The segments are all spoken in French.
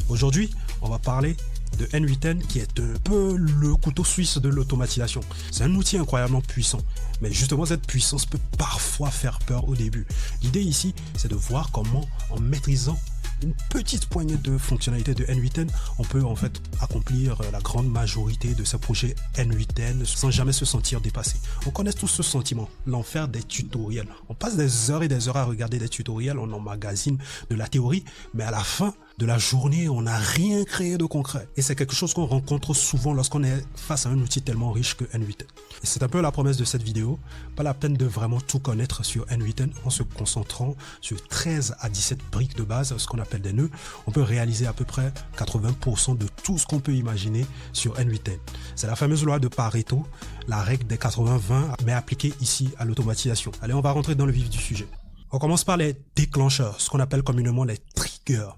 Aujourd'hui, on va parler de N8N qui est un peu le couteau suisse de l'automatisation. C'est un outil incroyablement puissant, mais justement cette puissance peut parfois faire peur au début. L'idée ici, c'est de voir comment en maîtrisant une petite poignée de fonctionnalités de N8N, on peut en fait accomplir la grande majorité de ces projets N8N sans jamais se sentir dépassé. On connaît tous ce sentiment, l'enfer des tutoriels. On passe des heures et des heures à regarder des tutoriels, on emmagasine de la théorie, mais à la fin de la journée, on n'a rien créé de concret. Et c'est quelque chose qu'on rencontre souvent lorsqu'on est face à un outil tellement riche que N8N. Et c'est un peu la promesse de cette vidéo. Pas la peine de vraiment tout connaître sur N8N en se concentrant sur 13 à 17 briques de base, ce qu'on appelle des nœuds. On peut réaliser à peu près 80% de tout ce qu'on peut imaginer sur N8N. C'est la fameuse loi de Pareto, la règle des 80-20, mais appliquée ici à l'automatisation. Allez, on va rentrer dans le vif du sujet. On commence par les déclencheurs, ce qu'on appelle communément les triggers.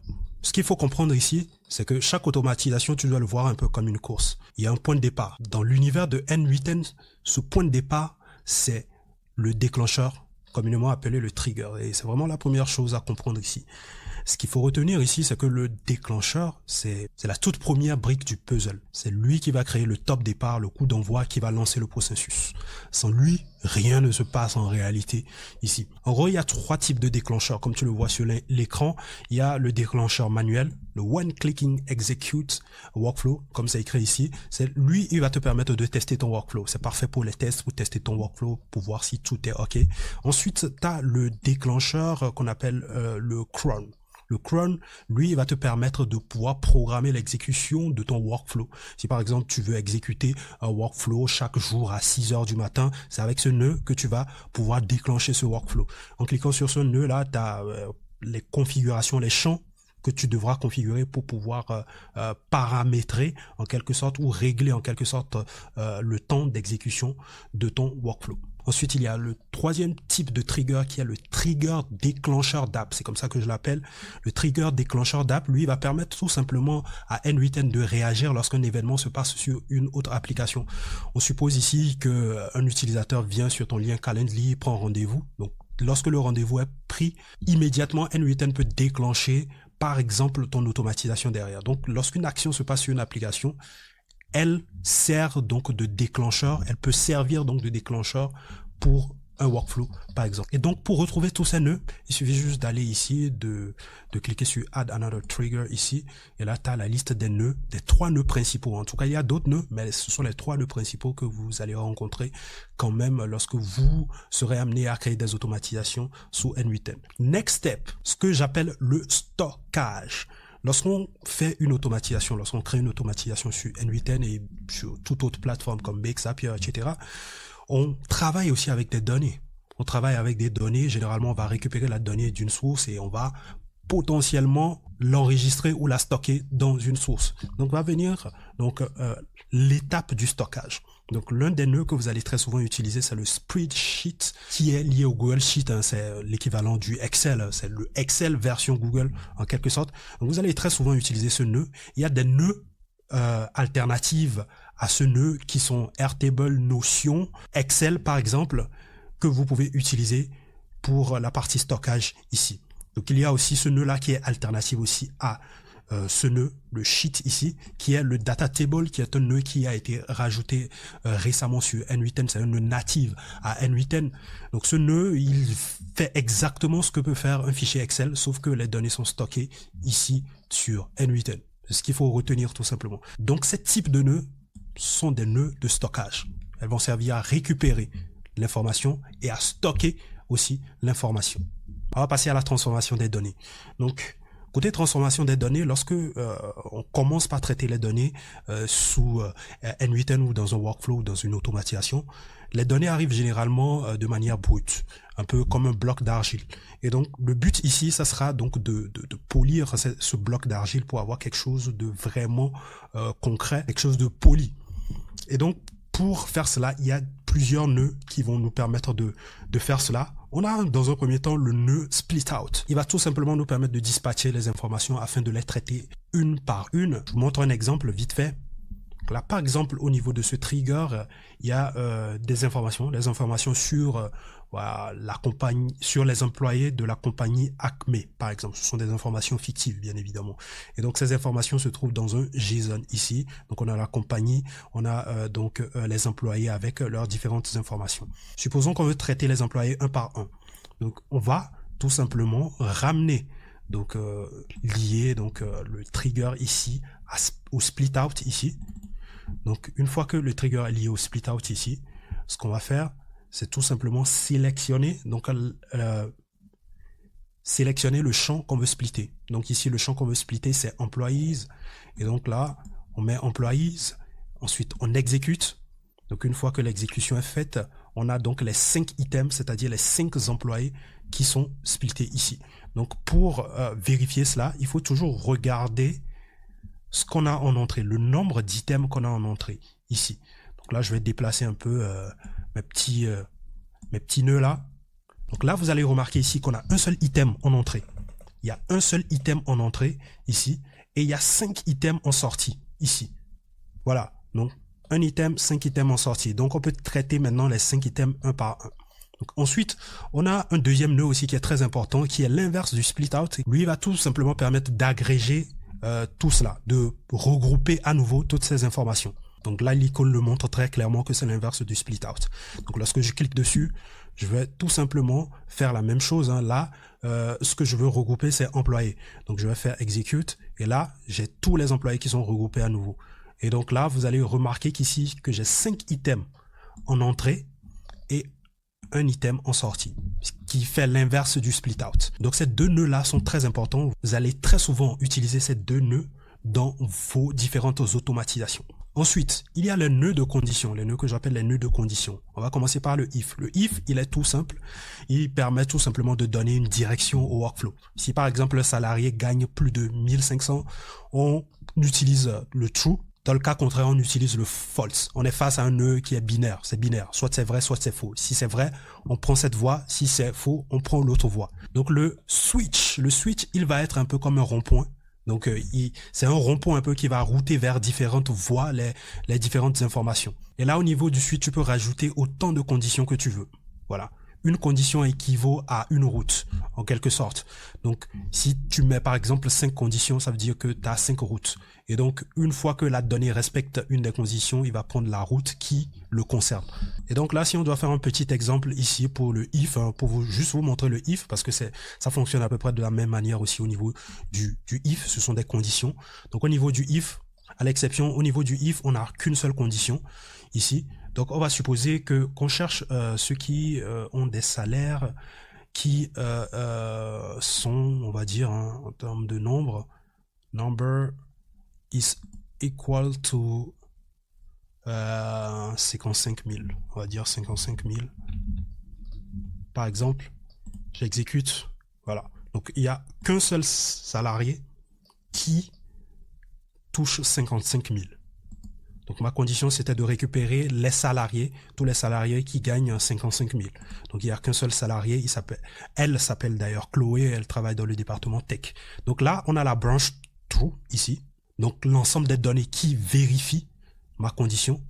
Ce qu'il faut comprendre ici, c'est que chaque automatisation, tu dois le voir un peu comme une course. Il y a un point de départ. Dans l'univers de N8N, ce point de départ, c'est le déclencheur, communément appelé le trigger. Et c'est vraiment la première chose à comprendre ici. Ce qu'il faut retenir ici, c'est que le déclencheur, c'est la toute première brique du puzzle. C'est lui qui va créer le top départ, le coup d'envoi qui va lancer le processus. Sans lui, rien ne se passe en réalité ici. En gros, il y a trois types de déclencheurs. Comme tu le vois sur l'écran, il y a le déclencheur manuel, le One Clicking Execute Workflow, comme c'est écrit ici. C'est lui, il va te permettre de tester ton workflow. C'est parfait pour les tests, pour tester ton workflow, pour voir si tout est OK. Ensuite, tu as le déclencheur qu'on appelle le cron. Le cron, lui, il va te permettre de pouvoir programmer l'exécution de ton workflow. Si par exemple, tu veux exécuter un workflow chaque jour à 6 heures du matin, c'est avec ce nœud que tu vas pouvoir déclencher ce workflow. En cliquant sur ce nœud-là, tu as les configurations, les champs que tu devras configurer pour pouvoir paramétrer en quelque sorte ou régler en quelque sorte le temps d'exécution de ton workflow. Ensuite, il y a le troisième type de trigger qui est le trigger déclencheur d'app. C'est comme ça que je l'appelle. Le trigger déclencheur d'app, lui, va permettre tout simplement à N8N de réagir lorsqu'un événement se passe sur une autre application. On suppose ici qu'un utilisateur vient sur ton lien Calendly, prend rendez-vous. Donc, lorsque le rendez-vous est pris, immédiatement, N8N peut déclencher, par exemple, ton automatisation derrière. Donc, lorsqu'une action se passe sur une application, elle sert donc de déclencheur, elle peut servir donc de déclencheur pour un workflow par exemple. Et donc pour retrouver tous ces nœuds, il suffit juste d'aller ici, de cliquer sur Add Another Trigger ici, et là tu as la liste des nœuds, des 3 nœuds principaux. En tout cas il y a d'autres nœuds, mais ce sont les 3 nœuds principaux que vous allez rencontrer quand même lorsque vous serez amené à créer des automatisations sous N8N. Next step, ce que j'appelle le stockage. Lorsqu'on fait une automatisation, lorsqu'on crée une automatisation sur N8N et sur toute autre plateforme comme Bix, Zapier, etc., on travaille aussi avec des données. On travaille avec des données. Généralement, on va récupérer la donnée d'une source et on va potentiellement l'enregistrer ou la stocker dans une source. Donc, va venir l'étape du stockage. Donc, l'un des nœuds que vous allez très souvent utiliser, c'est le spreadsheet qui est lié au Google Sheet. Hein, c'est l'équivalent du Excel. C'est le Excel version Google en quelque sorte. Donc, vous allez très souvent utiliser ce nœud. Il y a des nœuds alternatives à ce nœud qui sont Airtable, Notion, Excel par exemple, que vous pouvez utiliser pour la partie stockage ici. Donc, il y a aussi ce nœud-là qui est alternatif aussi à ce nœud, le sheet ici, qui est le data table, qui est un nœud qui a été rajouté récemment sur N8N. C'est un nœud natif à N8N. Donc ce nœud, il fait exactement ce que peut faire un fichier Excel, sauf que les données sont stockées ici sur N8N. C'est ce qu'il faut retenir tout simplement. Donc ces types de nœuds sont des nœuds de stockage. Elles vont servir à récupérer l'information et à stocker aussi l'information. On va passer à la transformation des données. Donc, côté transformation des données, lorsque on commence par traiter les données sous N8N ou dans un workflow ou dans une automatisation, les données arrivent généralement de manière brute, un peu comme un bloc d'argile. Et donc, le but ici, ça sera donc de polir ce bloc d'argile pour avoir quelque chose de vraiment concret, quelque chose de poli. Et donc, pour faire cela, il y a plusieurs nœuds qui vont nous permettre de faire cela. On a dans un premier temps le nœud split out. Il va tout simplement nous permettre de dispatcher les informations afin de les traiter une par une. Je vous montre un exemple vite fait. Là, par exemple, au niveau de ce trigger, il y a des informations sur voilà, la compagnie, sur les employés de la compagnie Acme, par exemple. Ce sont des informations fictives, bien évidemment. Et donc, ces informations se trouvent dans un JSON ici. Donc, on a la compagnie, on a donc les employés avec leurs différentes informations. Supposons qu'on veut traiter les employés un par un. Donc, on va tout simplement ramener, donc lier donc le trigger ici au split out ici. Donc, une fois que le trigger est lié au split out ici, ce qu'on va faire, c'est tout simplement sélectionner, donc sélectionner le champ qu'on veut splitter. Donc ici, le champ qu'on veut splitter, c'est employees. Et donc là, on met employees. Ensuite, on exécute. Donc une fois que l'exécution est faite, on a donc les 5 items, c'est-à-dire les 5 employés qui sont splittés ici. Donc pour vérifier cela, il faut toujours regarder ce qu'on a en entrée, le nombre d'items qu'on a en entrée ici. Donc là, je vais déplacer un peu mes petits nœuds là. Donc là, vous allez remarquer ici qu'on a un seul item en entrée. Il y a un seul item en entrée ici et il y a 5 items en sortie ici. Voilà, donc un item, 5 items en sortie. Donc on peut traiter maintenant les 5 items un par un. Donc, ensuite, on a un deuxième nœud aussi qui est très important, qui est l'inverse du split out. Lui, il va tout simplement permettre d'agréger tout cela, de regrouper à nouveau toutes ces informations. Donc là, l'icône le montre très clairement que c'est l'inverse du split out. Donc lorsque je clique dessus, je vais tout simplement faire la même chose. Hein. Là, ce que je veux regrouper, c'est employés. Donc je vais faire execute et là, j'ai tous les employés qui sont regroupés à nouveau. Et donc là, vous allez remarquer qu'ici, que j'ai 5 items en entrée et un item en sortie, ce qui fait l'inverse du split out. Donc ces deux nœuds-là sont très importants. Vous allez très souvent utiliser ces deux nœuds dans vos différentes automatisations. Ensuite, il y a les nœuds de condition, les nœuds que j'appelle les nœuds de condition. On va commencer par le if. Le if, il est tout simple. Il permet tout simplement de donner une direction au workflow. Si par exemple le salarié gagne plus de 1500, on utilise le true. Dans le cas contraire, on utilise le false. On est face à un nœud qui est binaire. C'est binaire. Soit c'est vrai, soit c'est faux. Si c'est vrai, on prend cette voie. Si c'est faux, on prend l'autre voie. Donc le switch, il va être un peu comme un rond-point. Donc c'est un rond-point un peu qui va router vers différentes voies les différentes informations. Et là, au niveau du switch, tu peux rajouter autant de conditions que tu veux. Voilà. Une condition équivaut à une route, en quelque sorte. Donc, si tu mets par exemple 5 conditions, ça veut dire que tu as 5 routes. Et donc, une fois que la donnée respecte une des conditions, il va prendre la route qui le concerne. Et donc là, si on doit faire un petit exemple ici pour le if, hein, pour juste vous montrer le if, parce que ça fonctionne à peu près de la même manière aussi au niveau du if, ce sont des conditions. Donc au niveau du if, à l'exception, au niveau du if, on n'a qu'une seule condition ici. Donc, on va supposer qu'on cherche ceux qui ont des salaires qui sont, on va dire, hein, en termes de nombre, number is equal to 55 000. On va dire 55 000. Par exemple, j'exécute. Voilà. Donc, il n'y a qu'un seul salarié qui touche 55 000. Donc ma condition, c'était de récupérer les salariés, tous les salariés qui gagnent 55 000. Donc il n'y a qu'un seul salarié, elle s'appelle d'ailleurs Chloé, elle travaille dans le département tech. Donc là, on a la branche true ici, donc l'ensemble des données qui vérifient ma condition,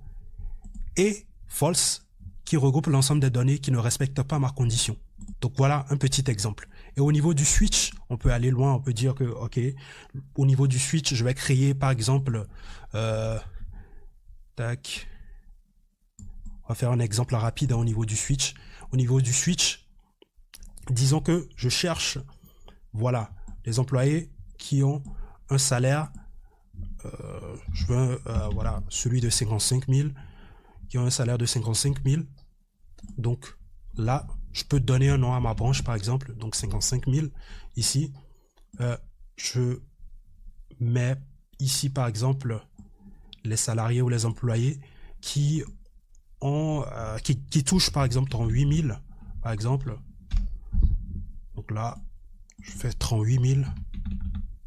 et false qui regroupe l'ensemble des données qui ne respectent pas ma condition. Donc voilà un petit exemple. Et au niveau du switch, on peut aller loin, on peut dire que, ok, au niveau du switch, je vais créer par exemple... tac. On va faire un exemple rapide au niveau du switch. Au niveau du switch, disons que je cherche, voilà, les employés qui ont un salaire, je veux, voilà, celui de 55 000, qui ont un salaire de 55 000. Donc là, je peux donner un nom à ma branche, par exemple, donc 55 000. Ici, je mets ici, par exemple, les salariés ou les employés qui ont qui touchent par exemple 38 000 par exemple. Donc là je fais 38 000,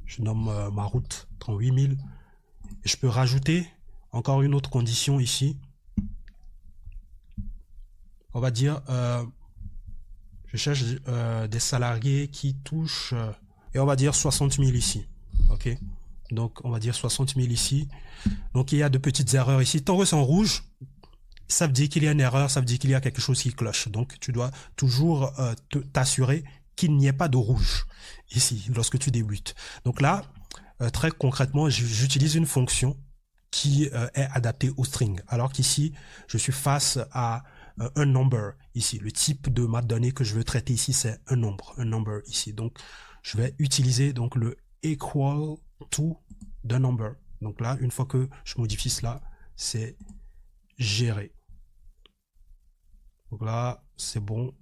je nomme ma route 38 000 et je peux rajouter encore une autre condition ici. On va dire je cherche des salariés qui touchent et on va dire 60 000 ici. Ok, Donc, on va dire 60 000 ici. Donc, il y a de petites erreurs ici. Tant que c'est en rouge, ça veut dire qu'il y a une erreur, ça veut dire qu'il y a quelque chose qui cloche. Donc, tu dois toujours t'assurer qu'il n'y ait pas de rouge ici, lorsque tu débutes. Donc là, très concrètement, j'utilise une fonction qui est adaptée au string. Alors qu'ici, je suis face à un number ici. Le type de ma donnée que je veux traiter ici, c'est un number ici. Donc, je vais utiliser donc le equal to d'un number. Donc là, une fois que je modifie cela, c'est géré. Donc là, c'est bon.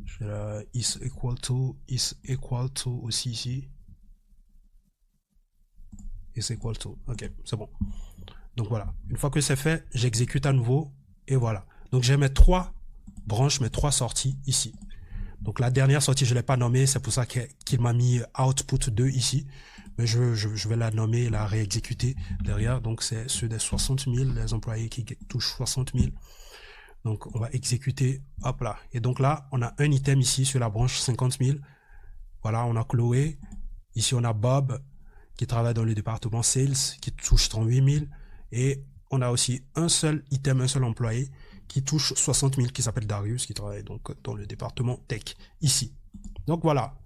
Je vais is equal to aussi ici. Is equal to. Ok, c'est bon. Donc voilà. Une fois que c'est fait, j'exécute à nouveau et voilà. Donc j'ai mes 3 branches, mes 3 sorties ici. Donc la dernière sortie, je ne l'ai pas nommée, c'est pour ça qu'il m'a mis output 2 ici. Mais je vais la nommer et la réexécuter derrière. Donc c'est ceux des 60 000, les employés qui touchent 60 000. Donc on va exécuter, hop là. Et donc là, on a un item ici sur la branche 50 000. Voilà, on a Chloé. Ici, on a Bob qui travaille dans le département Sales, qui touche 38 000. Et on a aussi un seul item, un seul employé qui touche 60 000, qui s'appelle Darius, qui travaille donc dans le département Tech, ici. Donc voilà.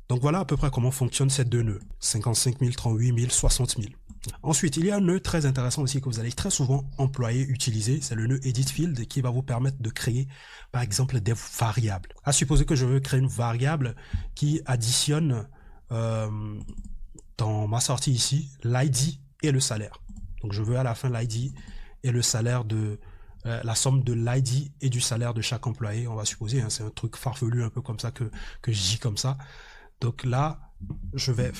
Donc voilà à peu près comment fonctionnent ces deux nœuds. 55 000, 38 000, 60 000. Ensuite, il y a un nœud très intéressant aussi que vous allez très souvent employer, utiliser. C'est le nœud edit field qui va vous permettre de créer, par exemple, des variables. À supposer que je veux créer une variable qui additionne dans ma sortie ici, l'ID et le salaire. Donc je veux à la fin l'ID et le salaire de la somme de l'ID et du salaire de chaque employé. On va supposer, hein, c'est un truc farfelu un peu comme ça que je dis comme ça. Donc là, je vais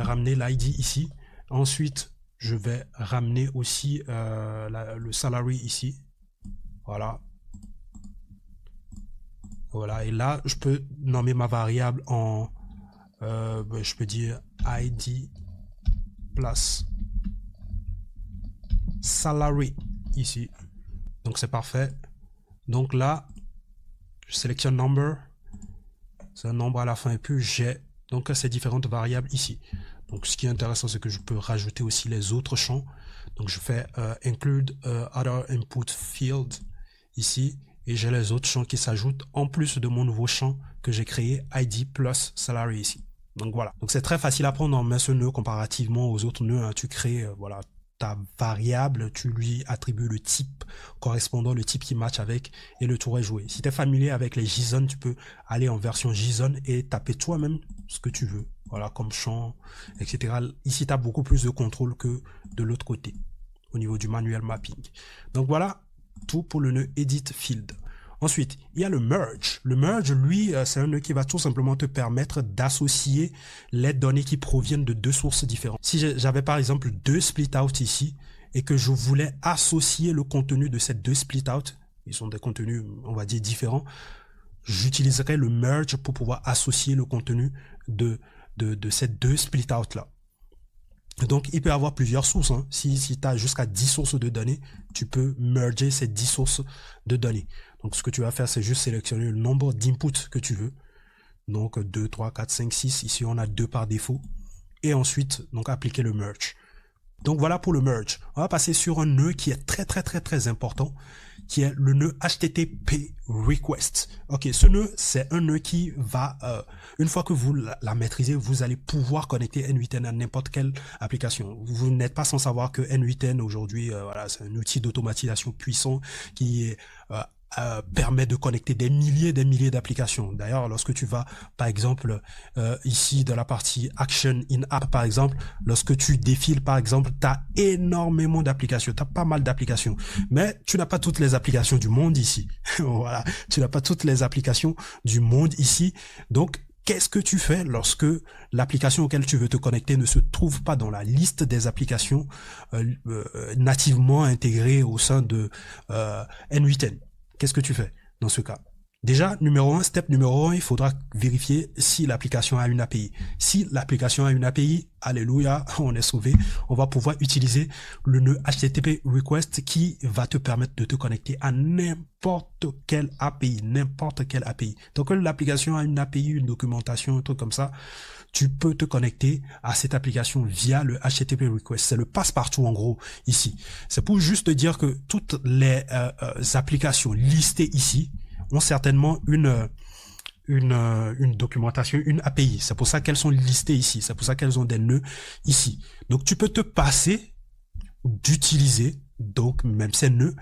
ramener l'ID ici. Ensuite, je vais ramener aussi le salary ici. Voilà. Voilà. Et là, je peux nommer ma variable en, je peux dire ID plus salary ici. Donc c'est parfait. Donc là, je sélectionne number. C'est un nombre à la fin et puis j'ai donc ces différentes variables ici. Donc ce qui est intéressant, c'est que je peux rajouter aussi les autres champs. Donc je fais include other input field ici et j'ai les autres champs qui s'ajoutent en plus de mon nouveau champ que j'ai créé ID plus salary ici. Donc voilà. Donc c'est très facile à prendre en main ce nœud comparativement aux autres nœuds. Hein. Tu crées voilà ta variable, tu lui attribues le type correspondant, le type qui match avec et le tour est joué. Si tu es familier avec les JSON, tu peux aller en version JSON et taper toi-même ce que tu veux. Voilà, comme champ, etc. Ici, tu as beaucoup plus de contrôle que de l'autre côté, au niveau du manual mapping. Donc voilà, tout pour le nœud edit field. Ensuite, il y a le merge. Le merge, lui, c'est un nœud qui va tout simplement te permettre d'associer les données qui proviennent de deux sources différentes. Si j'avais par exemple deux split out ici et que je voulais associer le contenu de ces deux split out, ils sont des contenus, on va dire, différents, j'utiliserai le merge pour pouvoir associer le contenu de ces deux split out là. Donc, il peut y avoir plusieurs sources. Hein. Si tu as jusqu'à 10 sources de données, tu peux merger ces 10 sources de données. Donc, ce que tu vas faire, c'est juste sélectionner le nombre d'inputs que tu veux. Donc, 2, 3, 4, 5, 6. Ici, on a 2 par défaut. Et ensuite, donc, appliquer le merge. Donc, voilà pour le merge. On va passer sur un nœud qui est très important, qui est le nœud HTTP request. Ok, ce nœud, c'est un nœud qui va, une fois que vous la maîtrisez, vous allez pouvoir connecter N8N à n'importe quelle application. Vous n'êtes pas sans savoir que N8N aujourd'hui, voilà, c'est un outil d'automatisation puissant qui est permet de connecter des milliers d'applications. D'ailleurs, lorsque tu vas, par exemple, ici dans la partie Action in App, par exemple, lorsque tu défiles, par exemple, tu as énormément d'applications, tu as pas mal d'applications, mais tu n'as pas toutes les applications du monde ici. Voilà, tu n'as pas toutes les applications du monde ici. Donc, qu'est-ce que tu fais lorsque l'application auquel tu veux te connecter ne se trouve pas dans la liste des applications nativement intégrées au sein de N8N? Qu'est-ce que tu fais dans ce cas? Déjà, step numéro 1, il faudra vérifier si l'application a une API. Si l'application a une API, alléluia, on est sauvé. On va pouvoir utiliser le nœud HTTP request qui va te permettre de te connecter à n'importe quelle API, Donc, quand l'application a une API, une documentation, un truc comme ça, tu peux te connecter à cette application via le HTTP request. C'est le passe-partout en gros ici. C'est pour juste dire que toutes les applications listées ici ont certainement une documentation, une API. C'est pour ça qu'elles sont listées ici. C'est pour ça qu'elles ont des nœuds ici. Donc, tu peux te passer d'utiliser donc même ces nœuds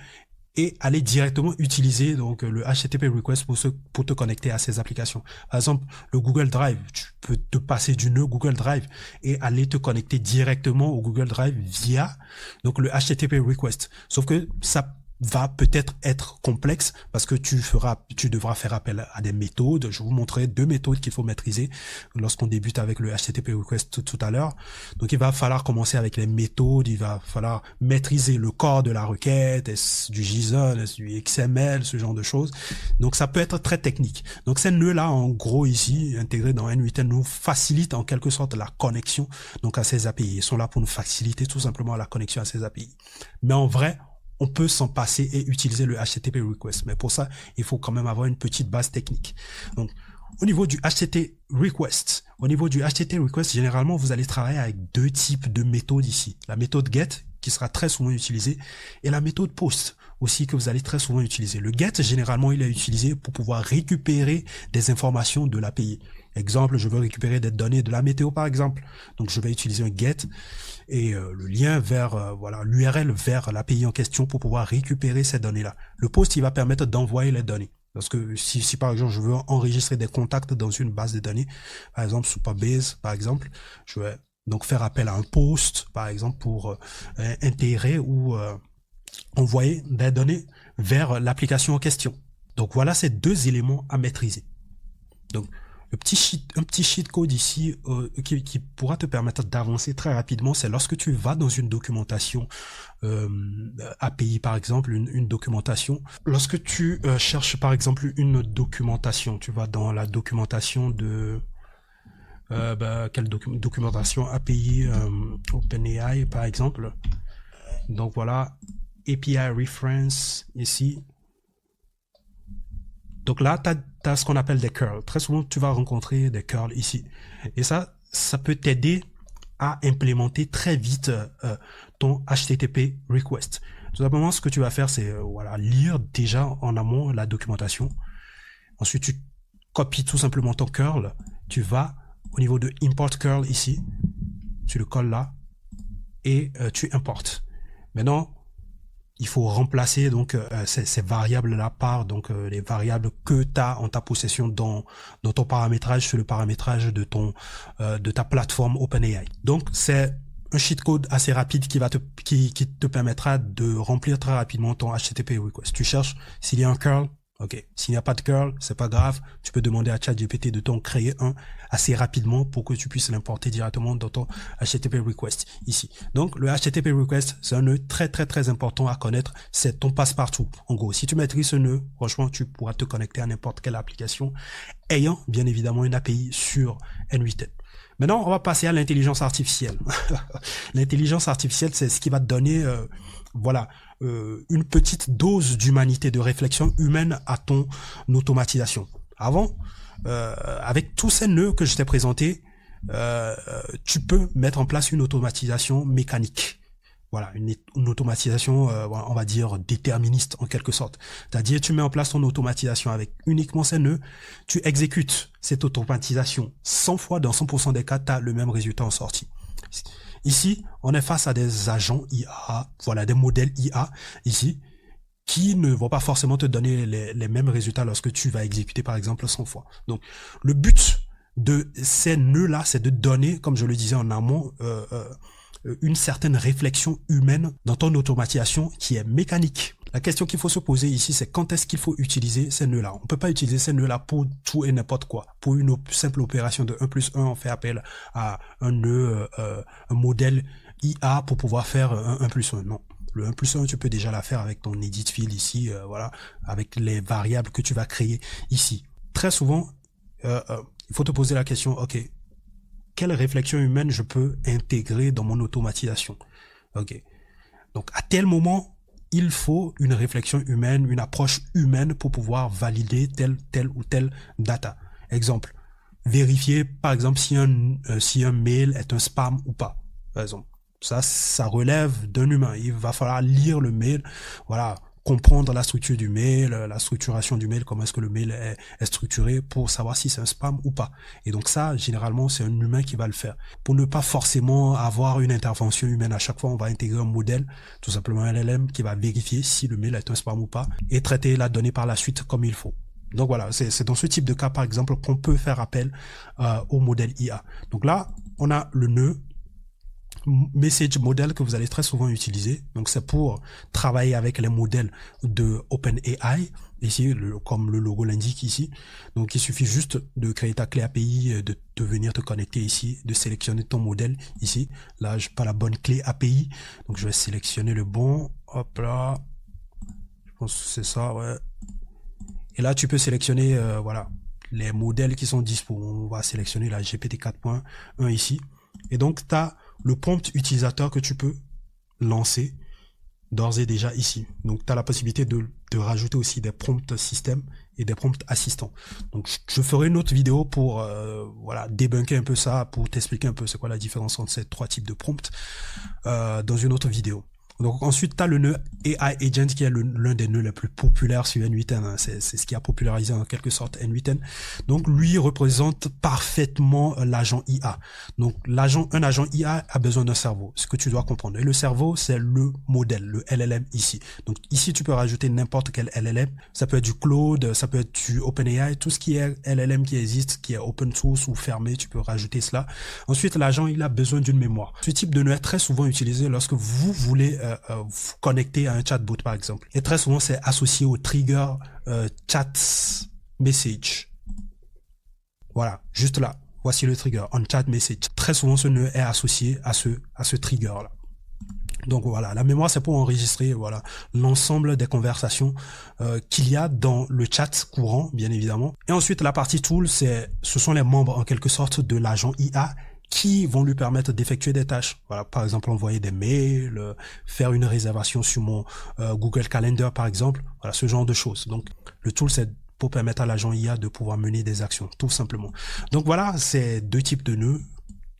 et aller directement utiliser donc le HTTP request pour te connecter à ces applications. Par exemple, le Google Drive, tu peux te passer du nœud Google Drive et aller te connecter directement au Google Drive via donc le HTTP request. Sauf que ça va peut-être être complexe parce que tu devras faire appel à des méthodes. Je vais vous montrer 2 méthodes qu'il faut maîtriser lorsqu'on débute avec le HTTP request tout à l'heure. Donc, il va falloir commencer avec les méthodes. Il va falloir maîtriser le corps de la requête, du JSON, du XML, ce genre de choses. Donc, ça peut être très technique. Donc, ces nœuds-là, en gros, ici, intégrés dans N8N, nous facilitent en quelque sorte la connexion donc à ces API. Ils sont là pour nous faciliter tout simplement la connexion à ces API. Mais en vrai, on peut s'en passer et utiliser le HTTP request. Mais pour ça, il faut quand même avoir une petite base technique. Donc, au niveau du HTTP request, généralement, vous allez travailler avec 2 types de méthodes ici. La méthode get, qui sera très souvent utilisée, et la méthode post, aussi que vous allez très souvent utiliser. Le get, généralement, il est utilisé pour pouvoir récupérer des informations de l'API. Exemple, je veux récupérer des données de la météo, par exemple. Donc, je vais utiliser un get et le lien vers l'URL vers l'API en question pour pouvoir récupérer ces données-là. Le post, il va permettre d'envoyer les données. Parce que si par exemple, je veux enregistrer des contacts dans une base de données, par exemple, Supabase, par exemple, je vais donc faire appel à un post, par exemple, pour intégrer ou envoyer des données vers l'application en question. Donc, voilà ces 2 éléments à maîtriser. Donc, un petit cheat code ici qui pourra te permettre d'avancer très rapidement, c'est lorsque tu vas dans une documentation API par exemple, une documentation. Lorsque tu cherches par exemple une documentation, tu vas dans la documentation de quelle documentation API OpenAI par exemple. Donc voilà, API reference ici. Donc là, tu as ce qu'on appelle des curls. Très souvent, tu vas rencontrer des curls ici. Et ça peut t'aider à implémenter très vite ton HTTP request. Tout simplement, ce que tu vas faire, c'est lire déjà en amont la documentation. Ensuite, tu copies tout simplement ton curl. Tu vas au niveau de import curl ici. Tu le colles là et tu importes. Maintenant, il faut remplacer donc ces variables là par donc les variables que tu as en ta possession dans ton paramétrage sur le paramétrage de ta plateforme OpenAI. Donc c'est un cheat code assez rapide qui te permettra de remplir très rapidement ton HTTP request. Tu cherches s'il y a un curl. Ok, s'il n'y a pas de curl, c'est pas grave. Tu peux demander à ChatGPT de t'en créer un assez rapidement pour que tu puisses l'importer directement dans ton HTTP request ici. Donc, le HTTP request, c'est un nœud très, très, très important à connaître. C'est ton passe-partout. En gros, si tu maîtrises ce nœud, franchement, tu pourras te connecter à n'importe quelle application ayant, bien évidemment, une API sur N8N. Maintenant, on va passer à l'intelligence artificielle. L'intelligence artificielle, c'est ce qui va te donner, une petite dose d'humanité, de réflexion humaine à ton automatisation. Avant, avec tous ces nœuds que je t'ai présentés, tu peux mettre en place une automatisation mécanique. Voilà, une automatisation, on va dire, déterministe en quelque sorte. C'est-à-dire, tu mets en place ton automatisation avec uniquement ces nœuds, tu exécutes cette automatisation 100 fois, dans 100% des cas, tu as le même résultat en sortie. Ici, on est face à des agents IA, des modèles IA, ici, qui ne vont pas forcément te donner les mêmes résultats lorsque tu vas exécuter, par exemple, 100 fois. Donc, le but de ces nœuds-là, c'est de donner, comme je le disais en amont, une certaine réflexion humaine dans ton automatisation qui est mécanique. La question qu'il faut se poser ici, c'est quand est-ce qu'il faut utiliser ces nœuds-là. On peut pas utiliser ces nœuds-là pour tout et n'importe quoi. Pour une simple opération de 1 plus 1, on fait appel à un nœud, un modèle IA pour pouvoir faire un 1 plus 1. Non. Le 1+1, tu peux déjà la faire avec ton edit field ici, voilà, avec les variables que tu vas créer ici. Très souvent, il faut te poser la question, ok, quelle réflexion humaine je peux intégrer dans mon automatisation? Ok. Donc, à tel moment, il faut une réflexion humaine, une approche humaine pour pouvoir valider telle ou telle data. Exemple, vérifier, par exemple, si un mail est un spam ou pas, par exemple. Ça relève d'un humain. Il va falloir lire le mail, voilà, comprendre la structure du mail, la structuration du mail, comment est-ce que le mail est structuré pour savoir si c'est un spam ou pas. Et donc ça, généralement, c'est un humain qui va le faire. Pour ne pas forcément avoir une intervention humaine à chaque fois, on va intégrer un modèle, tout simplement un LLM, qui va vérifier si le mail est un spam ou pas et traiter la donnée par la suite comme il faut. Donc voilà, c'est dans ce type de cas, par exemple, qu'on peut faire appel au modèle IA. Donc là, on a le nœud message model que vous allez très souvent utiliser. Donc c'est pour travailler avec les modèles de OpenAI, ici comme le logo l'indique ici. Donc il suffit juste de créer ta clé API, de venir te connecter ici, de sélectionner ton modèle ici. Là, je n'ai pas la bonne clé API, donc je vais sélectionner le bon. Hop là, je pense que c'est ça, ouais. Et là, tu peux sélectionner voilà, les modèles qui sont dispo. On va sélectionner la GPT 4.1 ici. Et donc, tu as le prompt utilisateur que tu peux lancer d'ores et déjà ici. Donc, tu as la possibilité de rajouter aussi des prompts système et des prompts assistants. Donc, je ferai une autre vidéo pour voilà, débunker un peu ça, pour t'expliquer un peu c'est quoi la différence entre ces trois types de prompts dans une autre vidéo. Donc ensuite, tu as le nœud AI Agent qui est l'un des nœuds les plus populaires sur N8N. Hein. C'est ce qui a popularisé en quelque sorte N8N. Donc lui représente parfaitement l'agent IA. Donc un agent IA a besoin d'un cerveau, ce que tu dois comprendre. Et le cerveau, c'est le modèle, le LLM ici. Donc ici, tu peux rajouter n'importe quel LLM. Ça peut être du Claude, ça peut être du OpenAI, tout ce qui est LLM qui existe, qui est open source ou fermé, tu peux rajouter cela. Ensuite, l'agent, il a besoin d'une mémoire. Ce type de nœud est très souvent utilisé lorsque vous voulez vous connecter à un chatbot par exemple. Et très souvent c'est associé au trigger chat message. Voilà, juste là. Voici le trigger on chat message. Très souvent ce nœud est associé à ce trigger là. Donc voilà, la mémoire c'est pour enregistrer voilà l'ensemble des conversations qu'il y a dans le chat courant bien évidemment. Et ensuite la partie tool ce sont les membres en quelque sorte de l'agent IA qui vont lui permettre d'effectuer des tâches. Voilà, par exemple, envoyer des mails, faire une réservation sur mon Google Calendar, par exemple. Voilà, ce genre de choses. Donc, le tool, c'est pour permettre à l'agent IA de pouvoir mener des actions, tout simplement. Donc, voilà, c'est deux types de nœuds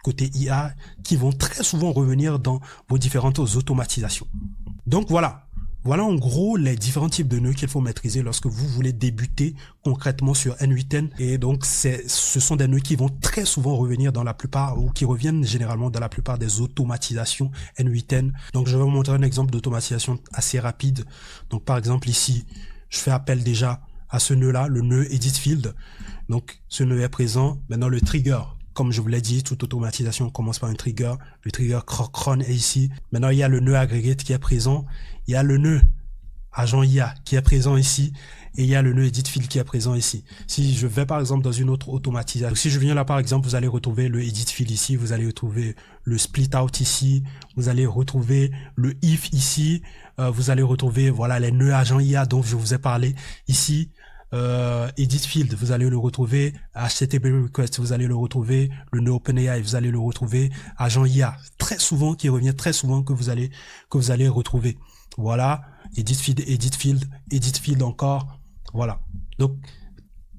côté IA qui vont très souvent revenir dans vos différentes automatisations. Donc, voilà. Voilà en gros les différents types de nœuds qu'il faut maîtriser lorsque vous voulez débuter concrètement sur N8N. Et donc ce sont des nœuds qui vont très souvent revenir dans la plupart ou qui reviennent généralement dans la plupart des automatisations N8N. Donc je vais vous montrer un exemple d'automatisation assez rapide. Donc par exemple ici, je fais appel déjà à ce nœud-là, le nœud edit field. Donc ce nœud est présent. Maintenant le trigger. Comme je vous l'ai dit, toute automatisation commence par un trigger. Le trigger cron est ici. Maintenant, il y a le nœud aggregate qui est présent. Il y a le nœud agent IA qui est présent ici. Et il y a le nœud edit field qui est présent ici. Si je vais par exemple dans une autre automatisation, si je viens là par exemple, vous allez retrouver le edit field ici. Vous allez retrouver le split out ici. Vous allez retrouver le if ici. Vous allez retrouver voilà les nœuds agent IA dont je vous ai parlé ici. Edit field, vous allez le retrouver, HTTP request, vous allez le retrouver, le nœud OpenAI, vous allez le retrouver, agent IA, très souvent, qui revient très souvent que vous allez retrouver. Voilà, edit field encore, voilà. Donc,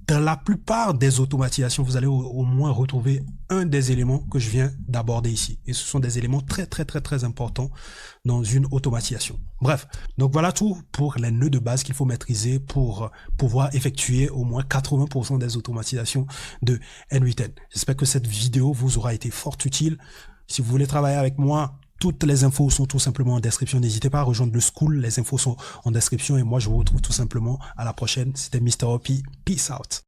dans la plupart des automatisations, vous allez au moins retrouver un des éléments que je viens d'aborder ici. Et ce sont des éléments très importants dans une automatisation. Bref, donc voilà tout pour les nœuds de base qu'il faut maîtriser pour pouvoir effectuer au moins 80% des automatisations de N8N. J'espère que cette vidéo vous aura été fort utile. Si vous voulez travailler avec moi, toutes les infos sont tout simplement en description. N'hésitez pas à rejoindre le school. Les infos sont en description et moi, je vous retrouve tout simplement à la prochaine. C'était Mr. Hoppy. Peace out.